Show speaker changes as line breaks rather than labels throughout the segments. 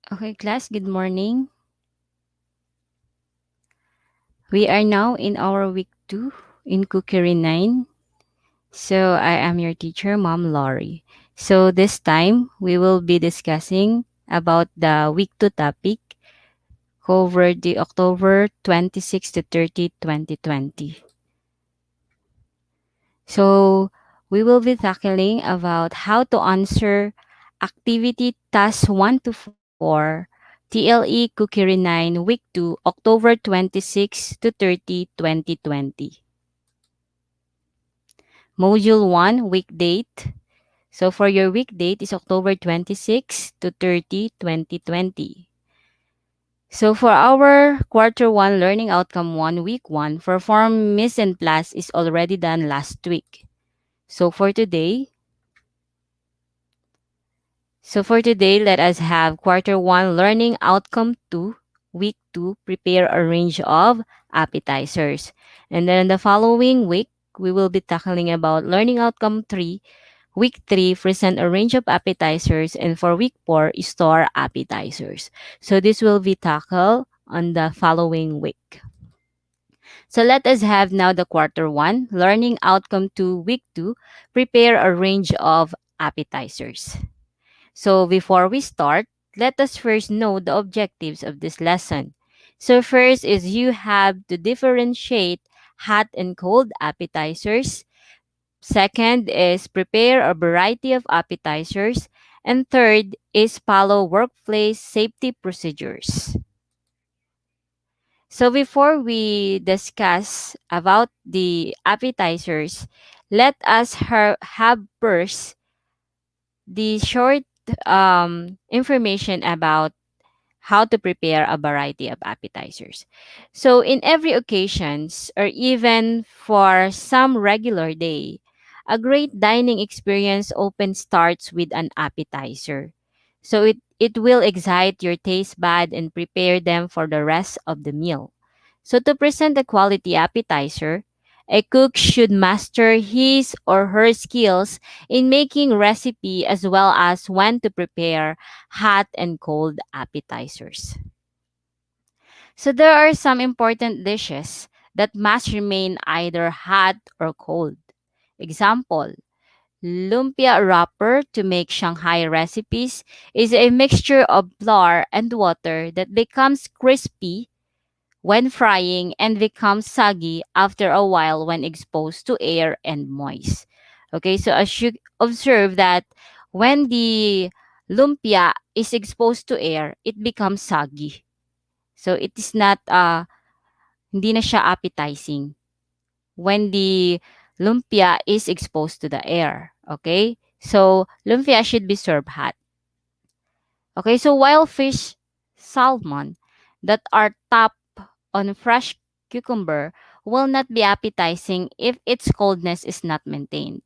Okay, class, good morning. We are now in our week 2 in Cookery 9. So, I am your teacher, Mom Laurie. So, this time we will be discussing about the week 2 topic covered the October 26 to 30, 2020. So, we will be tackling about how to answer activity task 1 to 4 TLE Cookery 9 week 2 October 26 to 30, 2020. Module 1 week date. So for your week date is October 26 to 30, 2020. So for our quarter 1 learning outcome 1 week 1 perform mise en place is already done last week. So for today, let us have quarter 1 learning outcome 2, week 2, prepare a range of appetizers. And then the following week, we will be tackling about learning outcome 3, week 3, present a range of appetizers. And for week 4, store appetizers. So this will be tackled on the following week. So let us have now the quarter 1, learning outcome 2, week 2, prepare a range of appetizers. So before we start, let us first know the objectives of this lesson. So first is you have to differentiate hot and cold appetizers. Second is prepare a variety of appetizers. And third is follow workplace safety procedures. So before we discuss about the appetizers, let us have first the short information about how to prepare a variety of appetizers. So in every occasions or even for some regular day, a great dining experience often starts with an appetizer. So it will excite your taste bud and prepare them for the rest of the meal. So to present a quality appetizer, a cook should master his or her skills in making recipe as well as when to prepare hot and cold appetizers. So there are some important dishes that must remain either hot or cold. Example, lumpia wrapper to make Shanghai recipes is a mixture of flour and water that becomes crispy when frying and becomes soggy after a while when exposed to air and moist. Okay, so as you observe that when the lumpia is exposed to air, it becomes soggy. So it is not hindi na siya appetizing when the lumpia is exposed to the air. Okay? So lumpia should be served hot. Okay, so wild fish salmon that are topped on fresh cucumber will not be appetizing if its coldness is not maintained.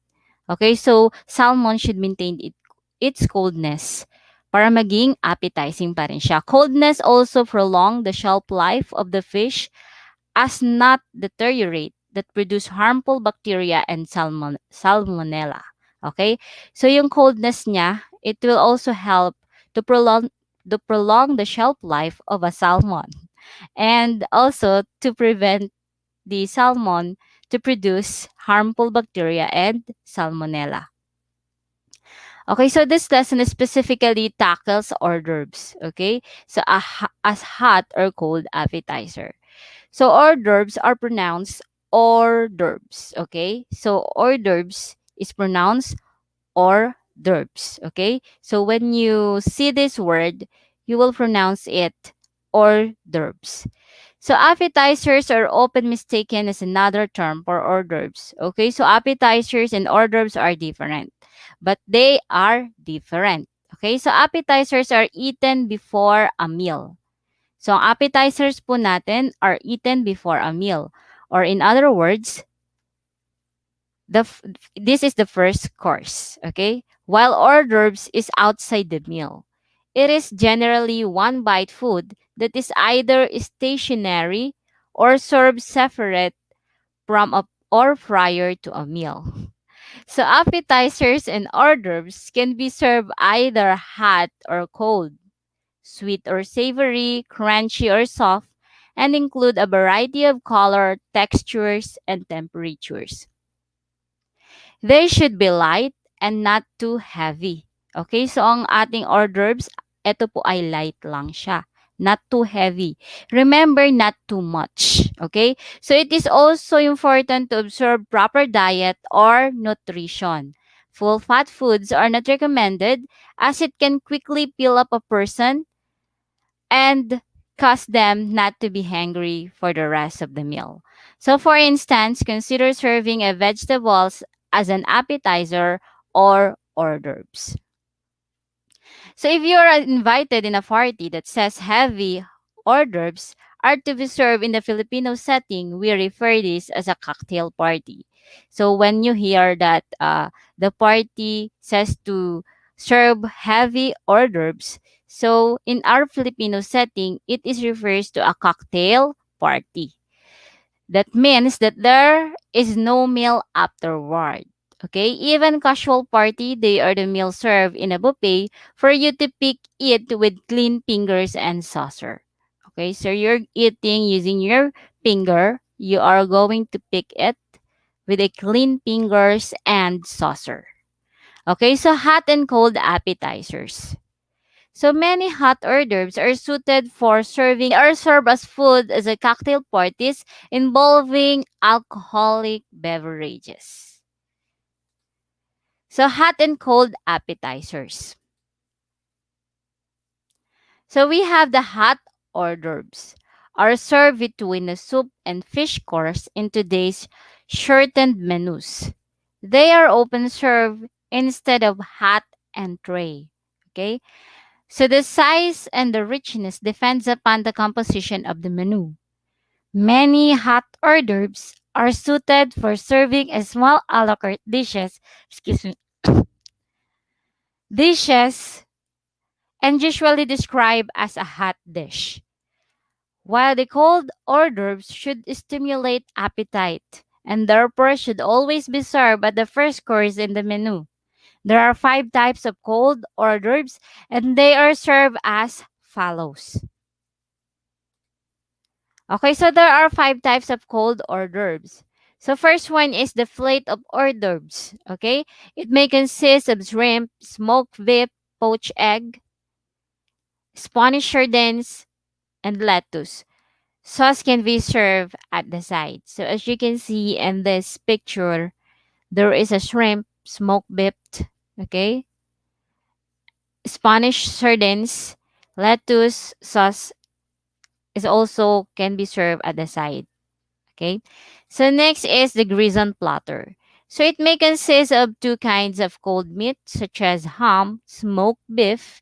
Okay, so salmon should maintain its coldness para maging appetizing pa rin siya. Coldness also prolong the shelf life of the fish as not deteriorate that produce harmful bacteria and salmonella. Okay? So yung coldness niya, it will also help to prolong the shelf life of a salmon and also to prevent the salmon to produce harmful bacteria and salmonella. Okay, so this lesson specifically tackles hors d'oeuvres. Okay, so as hot or cold appetizer. So hors d'oeuvres are pronounced hors d'oeuvres. Okay, so hors d'oeuvres is pronounced hors d'oeuvres. Okay, so when you see this word, you will pronounce it hors d'oeuvres. So appetizers are often mistaken as another term for hors d'oeuvres. Okay, so appetizers and hors d'oeuvres are different, but they are different. Okay, so appetizers are eaten before a meal. So ang appetizers po natin are eaten before a meal. Or in other words, this is the first course, okay? While hors d'oeuvres is outside the meal. It is generally one bite food that is either stationary or served separate from a or prior to a meal. So appetizers and hors d'oeuvres can be served either hot or cold. sweet or savory, crunchy or soft, and include a variety of color, textures, and temperatures. They should be light and not too heavy. Okay, so ang ating hors d'oeuvres, ito po ay light lang siya. Not too heavy. Remember, not too much. Okay? So it is also important to observe proper diet or nutrition. Full fat foods are not recommended as it can quickly fill up a person and cause them not to be hungry for the rest of the meal. So, for instance, consider serving a vegetables as an appetizer or hors d'oeuvres. So, if you are invited in a party that says heavy hors d'oeuvres are to be served in the Filipino setting, we refer this as a cocktail party. So, when you hear that the party says to serve heavy hors d'oeuvres, so in our Filipino setting, it is refers to a cocktail party. That means that there is no meal afterward. Okay, even casual party, they are the meal served in a buffet for you to pick it with clean fingers and saucer. Okay, so you're eating using your finger. You are going to pick it with a clean fingers and saucer. Okay, so hot and cold appetizers. So many hot hors d'oeuvres are suited for serving or served as food as a cocktail parties involving alcoholic beverages. So hot and cold appetizers. So we have the hot hors d'oeuvres are served between a soup and fish course in today's shortened menus. They are often served instead of hot entree. Okay? So the size and the richness depends upon the composition of the menu. Many hot hors d'oeuvres are suited for serving as small a la carte excuse me, dishes and usually described as a hot dish. While the cold hors d'oeuvres should stimulate appetite and therefore should always be served at the first course in the menu. There are 5 types of cold hors d'oeuvres and they are served as follows. Okay, so there are 5 types of cold hors d'oeuvres. So first one is the plate of hors d'oeuvres. Okay, it may consist of shrimp, smoked beef, poached egg, Spanish sardines, and lettuce. Sauce can be served at the side. So as you can see in this picture, there is a shrimp, smoked beef, okay, Spanish sardines, lettuce, sauce is also can be served at the side. Okay. So next is the Grison Platter. So it may consist of 2 kinds of cold meat such as ham, smoked beef,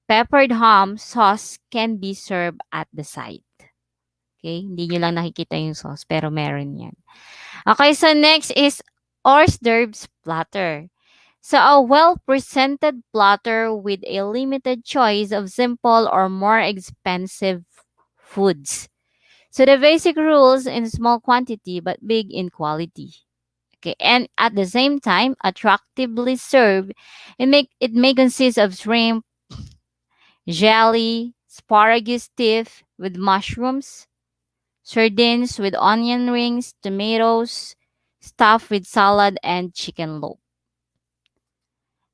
peppered ham sauce can be served at the side. Okay, hindi nyo lang nakikita yung sauce pero meron yan. Okay, so next is hors d'oeuvres platter. So a well-presented platter with a limited choice of simple or more expensive foods. So the basic rules in small quantity but big in quality. Okay, and at the same time, attractively served, it may consist of shrimp, jelly, asparagus stiff with mushrooms, sardines with onion rings, tomatoes, stuffed with salad and chicken loaf.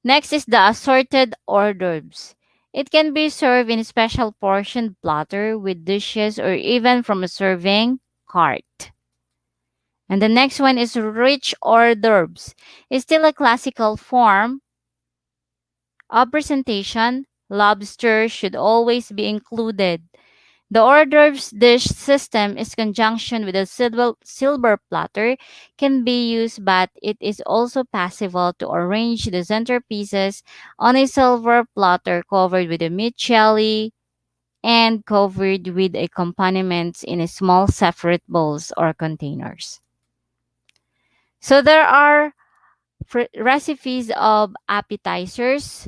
Next is the assorted hors d'oeuvres. It can be served in a special portioned platter with dishes or even from a serving cart. And the next one is rich hors d'oeuvres. It's still a classical form of presentation. Lobster should always be included. The hors d'oeuvres dish system is conjunction with a silver platter can be used, but it is also possible to arrange the centerpieces on a silver platter covered with a meat jelly and covered with accompaniments in a small separate bowls or containers. So there are recipes of appetizers.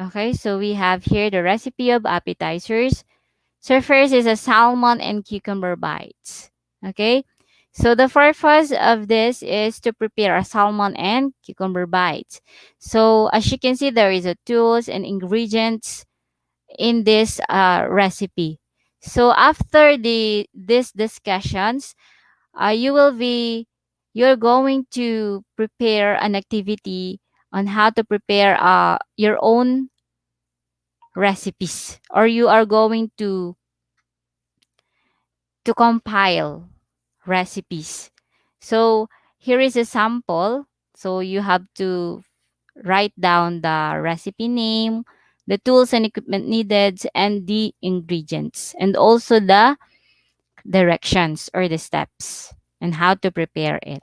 Okay, so we have here the recipe of appetizers. So first is a salmon and cucumber bites. Okay, so the purpose of this is to prepare a salmon and cucumber bites. So as you can see, there is a tools and ingredients in this recipe. So after these discussions, you will be you're going to prepare an activity on how to prepare your own recipes, or you are going to compile recipes. So here is a sample. So you have to write down the recipe name, the tools and equipment needed, and the ingredients, and also the directions or the steps and how to prepare it.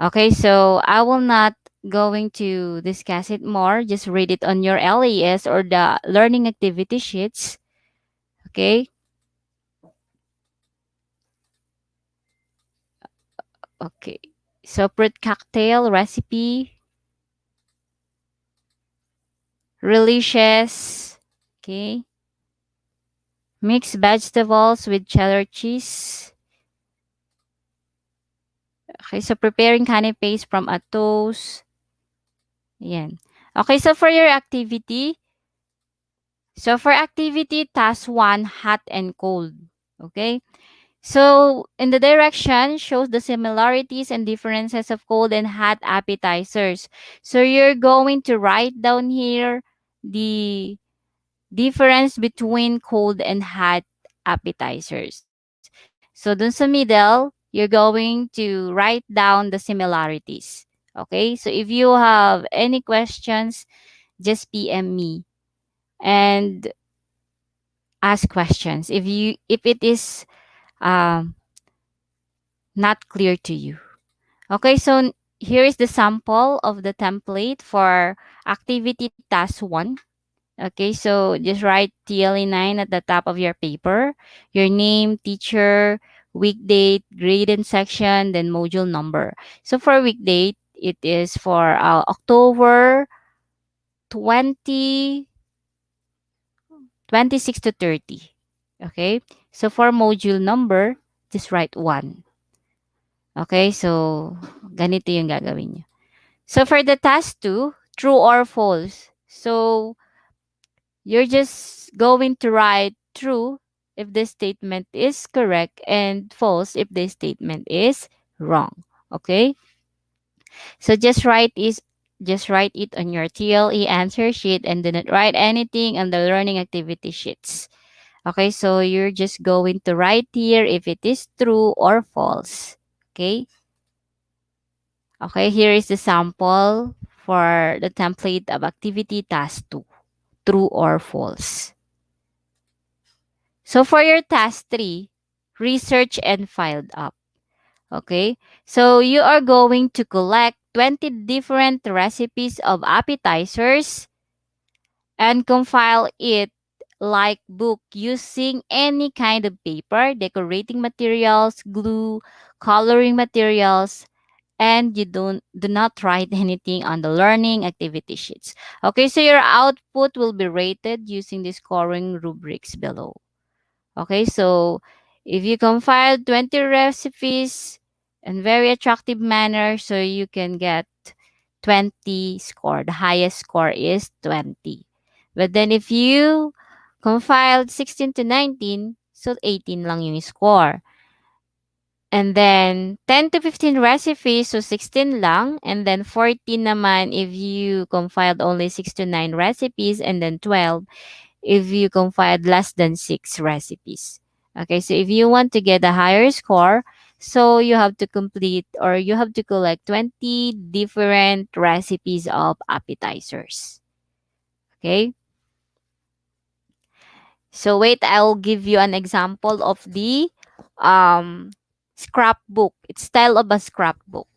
Okay, so I will not going to discuss it more. Just read it on your LAS or the learning activity sheets. Okay. Okay. So fruit cocktail recipe, relishes. Okay. Mixed vegetables with cheddar cheese. Okay, so preparing honey paste from a toast. Yan. Okay, so for your activity, task 1, hot and cold. Okay. So in the direction shows the similarities and differences of cold and hot appetizers. So you're going to write down here the difference between cold and hot appetizers. So dun sa middle, you're going to write down the similarities. Okay? So if you have any questions, just PM me and ask questions if it is um, not clear to you. Okay, so here is the sample of the template for activity task 1. Okay, so just write TLE9 at the top of your paper, your name, teacher, week date, grade and section, then module number. So for week date, it is for October 20, 26 to 30. Okay, so for module number, just write 1. Okay, so ganito yung gagawin niyo. So for the task 2, true or false. So you're just going to write true if the statement is correct and false if the statement is wrong. Okay? So just write it on your TLE answer sheet and do not write anything on the learning activity sheets. Okay, so you're just going to write here if it is true or false. Okay? Okay, here is the sample for the template of activity task 2, true or false. So for your task 3, research and filed up. Okay? So you are going to collect 20 different recipes of appetizers and compile it like book using any kind of paper, decorating materials, glue, coloring materials, and you do not write anything on the learning activity sheets. Okay, so your output will be rated using the scoring rubrics below. Okay, so if you compile 20 recipes in very attractive manner, so you can get 20 score. The highest score is 20. But then if you compiled 16 to 19, so 18 lang yung score. And then 10 to 15 recipes, so 16 lang. And then 14 naman if you compiled only 6 to 9 recipes. And then 12 if you compiled less than 6 recipes. Okay, so if you want to get a higher score, so you have to complete or you have to collect 20 different recipes of appetizers. Okay? So wait, I'll give you an example of the um scrapbook. It's style of a scrapbook.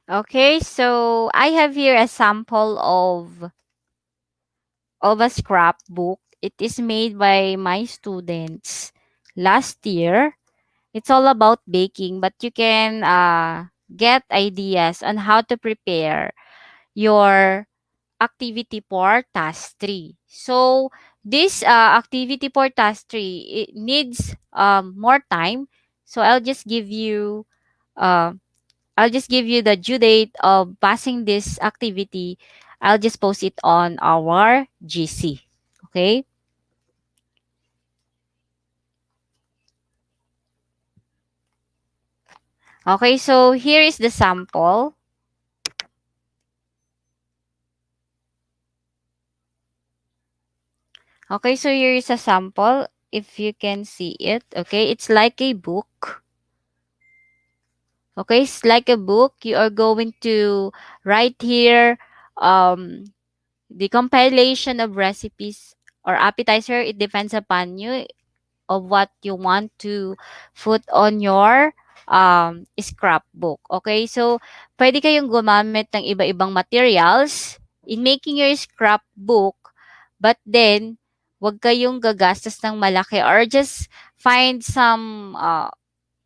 Okay, so I have here a sample of a scrapbook. It is made by my students last year. It's all about baking, but you can get ideas on how to prepare your activity for task 3. So this activity for task 3, it needs more time. So uh, I'll just give you the due date of passing this activity. I'll just post it on our GC. Okay? Okay, so here is the sample. Okay, so here is a sample. If you can see it, okay, it's like a book. Okay, it's like a book. You are going to write here um, the compilation of recipes or appetizer. It depends upon you of what you want to put on your scrapbook. Okay, so pwede kayong gumamit ng iba-ibang materials in making your scrapbook, but then wag kayong gagastos ng malaki or just find some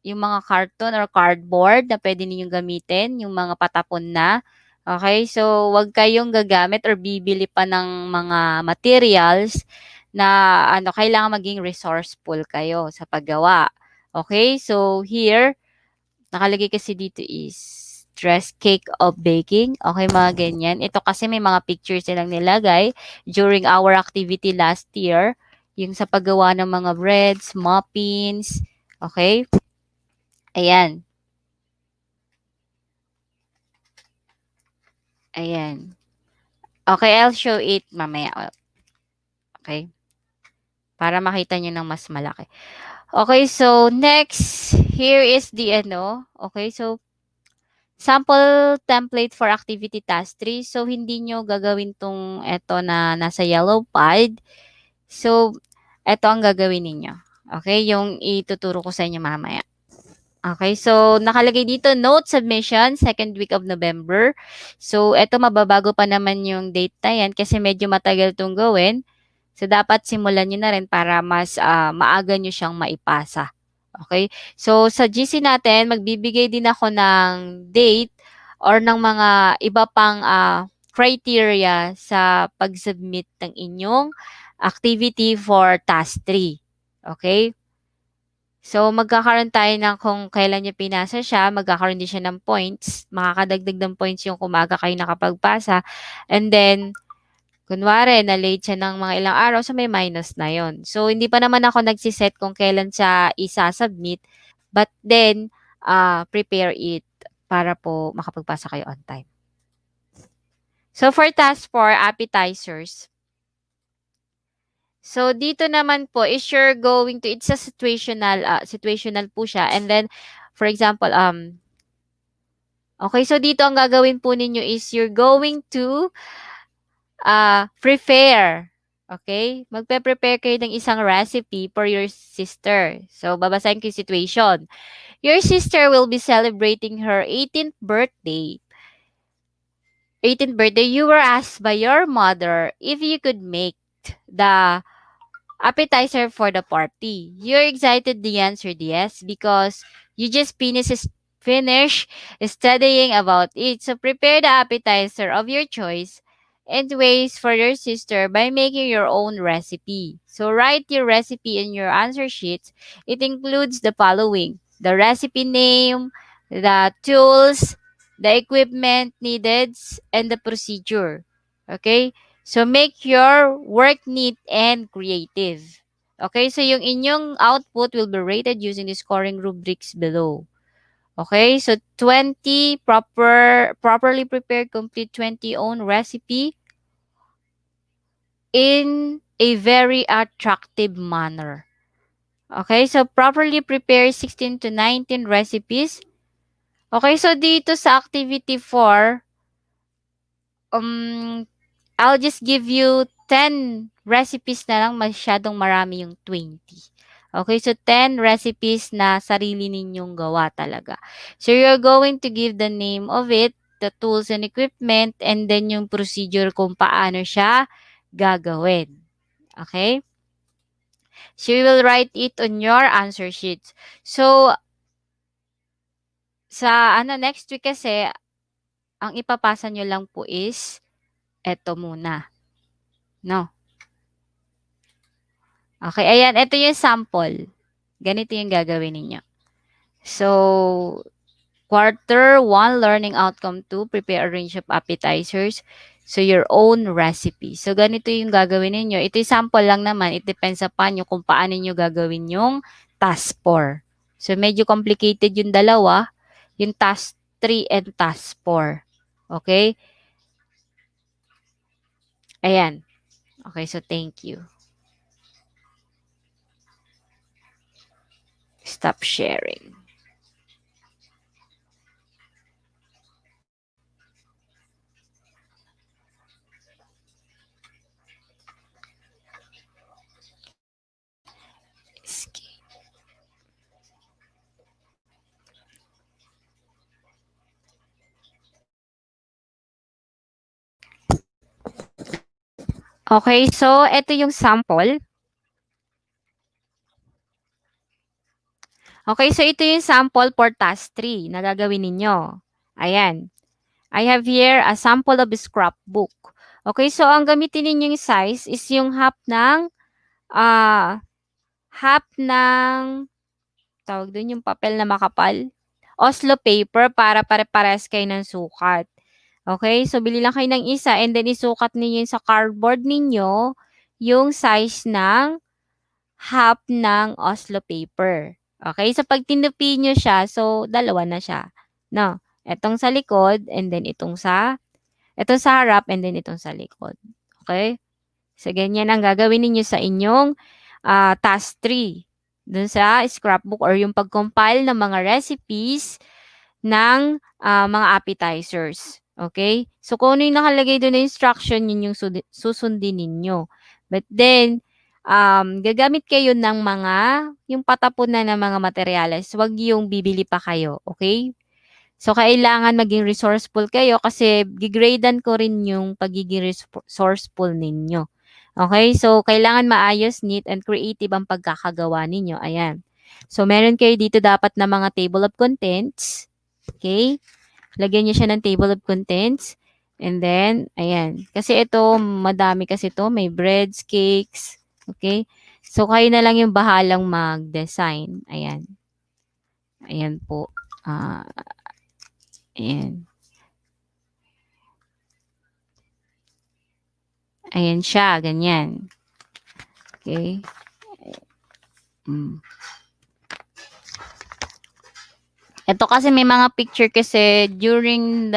yung mga karton or cardboard na pwede ninyong gamitin, yung mga patapon na. Okay? So, wag kayong gagamit or bibili pa ng mga materials na kailangan maging resourceful kayo sa paggawa. Okay? So, here, nakalagay kasi dito is stress cake of baking. Okay, mga ganyan. Ito kasi may mga pictures silang nilagay during our activity last year. Yung sa paggawa ng mga breads, muffins. Okay? Ayan. Ayan. Okay, I'll show it mamaya. Okay? Para makita nyo ng mas malaki. Okay, so next, here is the okay, so sample template for activity task 3. So, hindi nyo gagawin tong eto na nasa yellow pad. So, eto ang gagawin ninyo. Okay, yung ituturo ko sa inyo mamaya. Okay, so nakalagay dito, note submission, second week of November. So, eto mababago pa naman yung date na yan kasi medyo matagal itong gawin. So, dapat simulan nyo na rin para mas maaga nyo siyang maipasa. Okay? So, sa GC natin, magbibigay din ako ng date or ng mga iba pang criteria sa pag-submit ng inyong activity for task 3. Okay? So, magkakaroon tayo ng kung kailan niya pinasa siya, magkakaroon din siya ng points. Makakadagdag ng points yung kumaga kayo nakapagpasa. And then, kunwari, na-late siya ng mga ilang araw, so may minus na yon. So, hindi pa naman ako nagsiset kung kailan siya isa-submit. But then, prepare it para po makapagpasa kayo on time. So, for task 4, appetizers. So, dito naman po, is you're going to, it's a situational po siya. And then, for example, okay, so dito ang gagawin po ninyo is you're going to prepare. Okay? Magpe-prepare kayo ng isang recipe for your sister. So, babasahin ko yung situation. Your sister will be celebrating her 18th birthday. 18th birthday, you were asked by your mother if you could make the appetizer for the party. You're excited the answered yes because you just finish studying about it. So prepare the appetizer of your choice and ways for your sister by making your own recipe. So write your recipe in your answer sheets. It includes the following: the recipe name, the tools, the equipment needed, and the procedure. Okay? So, make your work neat and creative. Okay? So, yung inyong output will be rated using the scoring rubrics below. Okay? So, 20 properly prepared, complete 20 own recipe in a very attractive manner. Okay? So, properly prepare 16 to 19 recipes. Okay? So, dito sa activity 4, I'll just give you 10 recipes na lang, masyadong marami yung 20. Okay, so 10 recipes na sarili ninyong gawa talaga. So you're going to give the name of it, the tools and equipment, and then yung procedure kung paano siya gagawin. Okay? So, you will write it on your answer sheets. So, sa next week kasi, ang ipapasa nyo lang po is eto muna. No? Okay, ayan. Ito yung sample. Ganito yung gagawin ninyo. So, Quarter 1, Learning Outcome 2, Prepare a range of appetizers. So, your own recipe. So, ganito yung gagawin ninyo. Ito yung sample lang naman. It depends upon nyo kung paano nyo gagawin yung task 4. So, medyo complicated yung dalawa. Yung task 3 and task 4. Okay? Ayan. Okay, so thank you. Stop sharing. Escape. Okay, so ito yung sample. Okay, so ito yung sample for task 3 na gagawin ninyo. Ayan. I have here a sample of a scrapbook. Okay, so ang gamitin ninyong size is yung half ng, tawag doon yung papel na makapal. Oslo paper para pare-pares kayo ng sukat. Okay, so bili lang kayo ng isa and then isukat ninyo sa cardboard ninyo yung size ng half ng Oslo paper. Okay, so pag tinupi nyo siya, so dalawa na siya. No, etong sa likod and then itong sa harap and then itong sa likod. Okay? So, ganyan ang gagawin ninyo sa inyong task 3. Dun sa scrapbook or yung pag-compile ng mga recipes ng mga appetizers. Okay? So, kung ano yung nakalagay doon na instruction, yun yung susundin ninyo. But then, gagamit kayo ng yung patapon na ng mga materyales. Huwag yung bibili pa kayo. Okay? So, kailangan maging resourceful kayo kasi gigradean ko rin yung pagiging resourceful ninyo. Okay? So, kailangan maayos, neat, and creative ang pagkakagawa ninyo. Ayan. So, meron kayo dito dapat na mga table of contents. Okay? Lagyan nyo siya ng table of contents. And then, ayan. Kasi ito, madami kasi ito. May breads, cakes. Okay? So, kayo na lang yung bahalang mag-design. Ayan. Ayan po. Ayan. Ayan siya, ganyan. Okay. Ito kasi may mga picture kasi during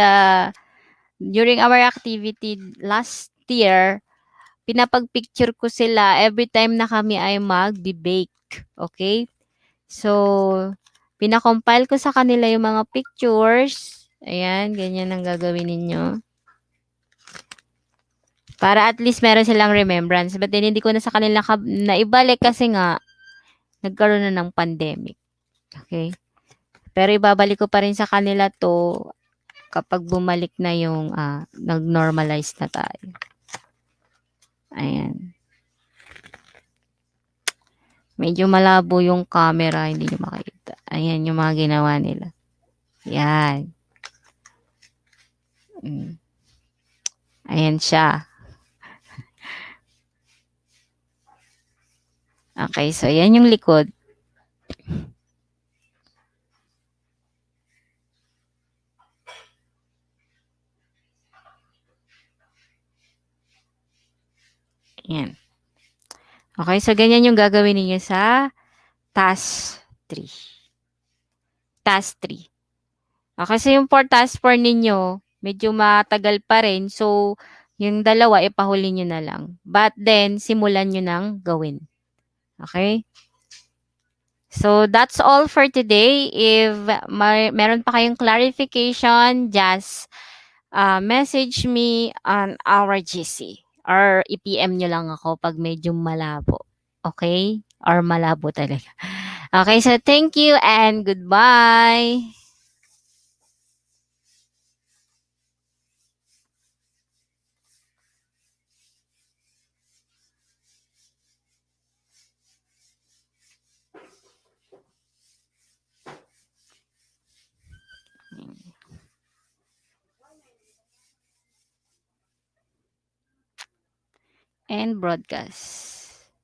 our activity last year, pinapag-picture ko sila every time na kami ay mag-bake. Okay? So, pinakompile ko sa kanila yung mga pictures. Ayan, ganyan ang gagawin ninyo. Para at least meron silang remembrance. But then, hindi ko na sa kanila naibalik kasi nga, nagkaroon na ng pandemic. Okay? Pero ibabalik ko pa rin sa kanila to kapag bumalik na yung nag-normalize na tayo. Ayan. Medyo malabo yung camera, hindi nyo makita. Ayan yung mga ginawa nila. Ayan. Ayan siya. Okay, so ayan yung likod. Ayan. Okay, so ganyan yung gagawin niyo sa task 3. Task 3. Kasi yung for task 4 ninyo, medyo matagal pa rin. So, yung dalawa, ipahuli nyo na lang. But then, simulan nyo nang gawin. Okay? So, that's all for today. If meron pa kayong clarification, just message me on our GC. Or i-PM nyo lang ako pag medyo malabo. Okay? Or malabo talaga. Okay, so thank you and goodbye. and broadcast.